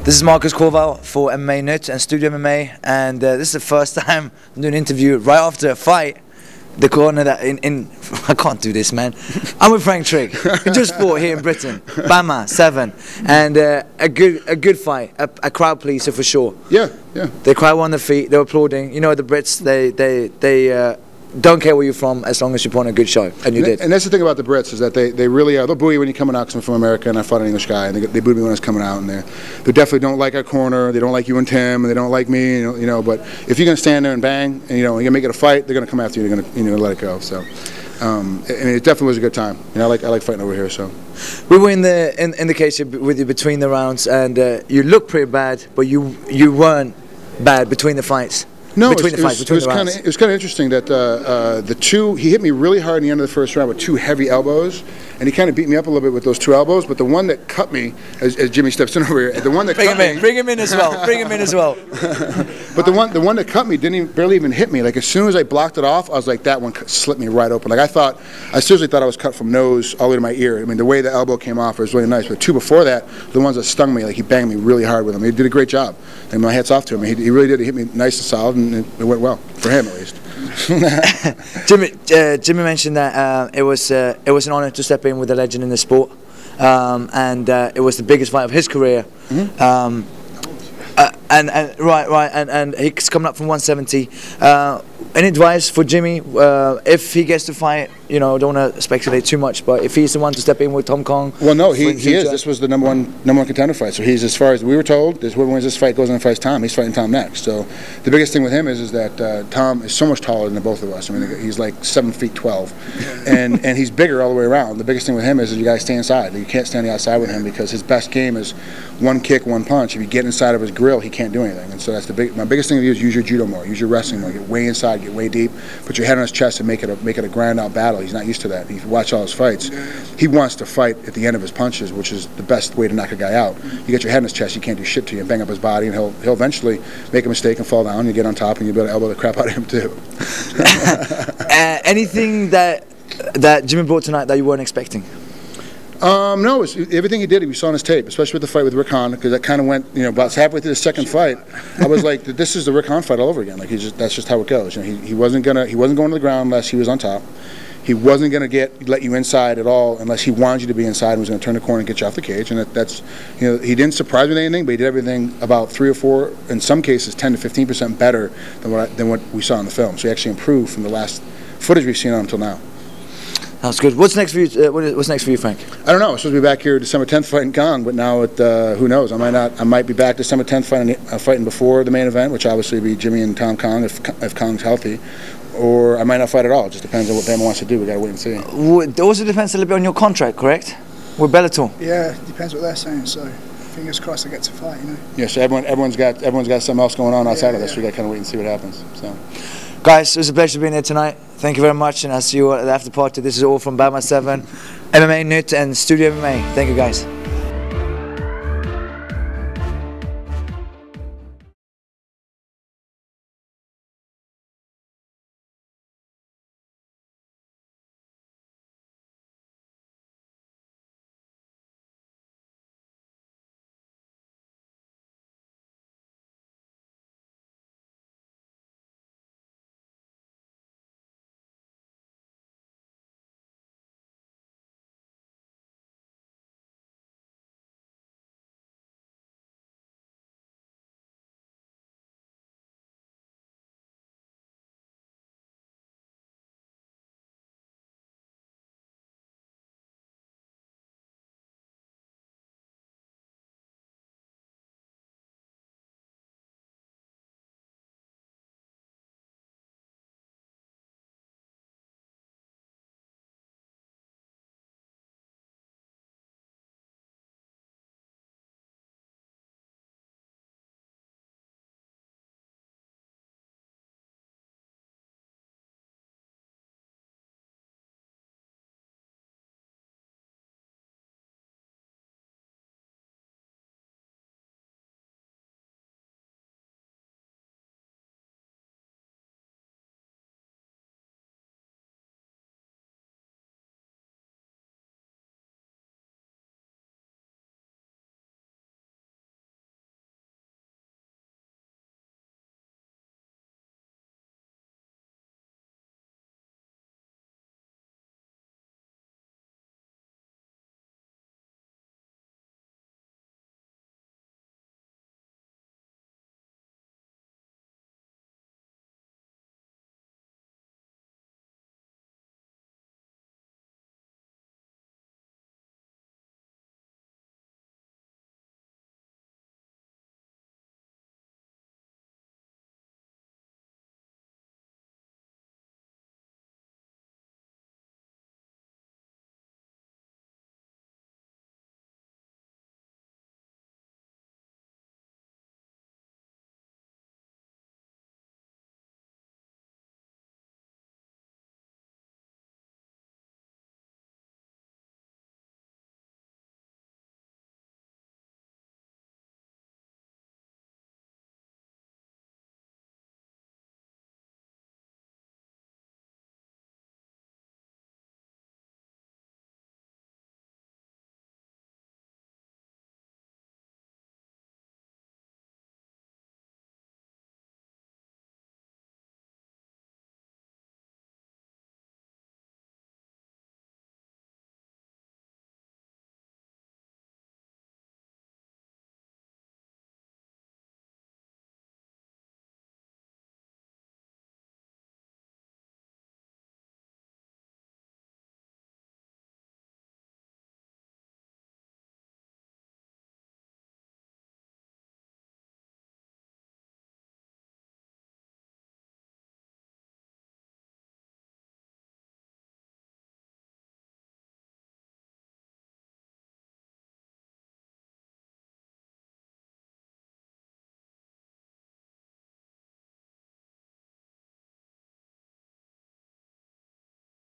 This is Marcus Corval for MMA Nut and Studio MMA, and this is the first time I'm doing an interview right after a fight. The corner that I can't do this, man. I'm with Frank Trigg. We just fought here in Britain, BAMMA 7, and a good fight, a crowd pleaser for sure. Yeah. The crowd were on their feet. They were applauding. You know, the Brits, they don't care where you're from as long as you put on a good show, and you did. And that's the thing about the Brits, is that they really are. They'll boo you when you're coming out, because I'm from America and I fought an English guy, and they booed me when I was coming out, and they definitely don't like our corner. They don't like you and Tim, and they don't like me. You know. But if you're gonna stand there and bang, and you're gonna make it a fight, they're gonna come after you. They're gonna let it go. So, and it definitely was a good time. I like fighting over here. So, we were in the cage with you between the rounds, and you looked pretty bad, but you weren't bad between the fights. No, it was kind of interesting that he hit me really hard in the end of the first round with two heavy elbows, and he kind of beat me up a little bit with those two elbows. But the one that cut me, as Jimmy steps in over here, the one that bring him in as well. Bring him in as well. But the one that cut me barely even hit me. Like, as soon as I blocked it off, I was like, that one slipped me right open. Like, I seriously thought I was cut from nose all the way to my ear. I mean, the way the elbow came off was really nice. But two before that, the ones that stung me, like, he banged me really hard with them. He did a great job. And my hat's off to him. He really did. He hit me nice and solid, and it went well for him, at least. Jimmy mentioned that it was an honor to step in with a legend in the sport, and it was the biggest fight of his career. Mm-hmm. And he's coming up from 170. Any advice for Jimmy if he gets to fight? You know, don't want to speculate too much, but if he's the one to step in with Tom Kong. Well, no, he is. This was the number one contender fight. So he's, as far as we were told, whoever wins this fight goes in and fights Tom. He's fighting Tom next. So the biggest thing with him is that Tom is so much taller than the both of us. I mean, he's like 7'12", and he's bigger all the way around. The biggest thing with him is you guys stay inside. You can't stand the outside with him, because his best game is one kick, one punch. If you get inside of his grill, he can't do anything. And so that's my biggest thing with you is use your judo more, use your wrestling more, get way inside, get way deep, put your head on his chest, and make it a grind out battle. He's not used to that. If you watch all his fights, he wants to fight at the end of his punches, which is the best way to knock a guy out. You get your head in his chest, you can't do shit to you, and bang up his body, and he'll eventually make a mistake and fall down. You get on top, and you'll be able to elbow the crap out of him too. Anything that Jimmy brought tonight that you weren't expecting? No, everything he did, we saw on his tape, especially with the fight with Rick Hahn, because that kind of went, about halfway through the second fight. I was like, this is the Rick Hahn fight all over again. Like, that's just how it goes. He wasn't going to the ground unless he was on top. He wasn't going to let you inside at all unless he wanted you to be inside and was going to turn the corner and get you off the cage. And that's, he didn't surprise me with anything, but he did everything about 3 or 4, in some cases 10 to 15% better than what we saw in the film. So he actually improved from the last footage we've seen on him until now. That's good. What's next for you? What's next for you, Frank? I don't know. I'm supposed to be back here December 10th fighting Kong, but now who knows? I might be back December 10th fighting before the main event, which obviously would be Jimmy and Tom Kong if Kong's healthy. Or I might not fight at all. It just depends on what BAMMA wants to do. We got to wait and see. It also depends a little bit on your contract, correct? With Bellator. Yeah, depends what they're saying. So fingers crossed I get to fight. Yeah. So everyone's got something else going on outside of this. We got to kind of wait and see what happens. So. Guys, it was a pleasure being here tonight. Thank you very much, and I'll see you at the after party. This is all from BAMMA 7, MMA Nut and Studio MMA. Thank you, guys.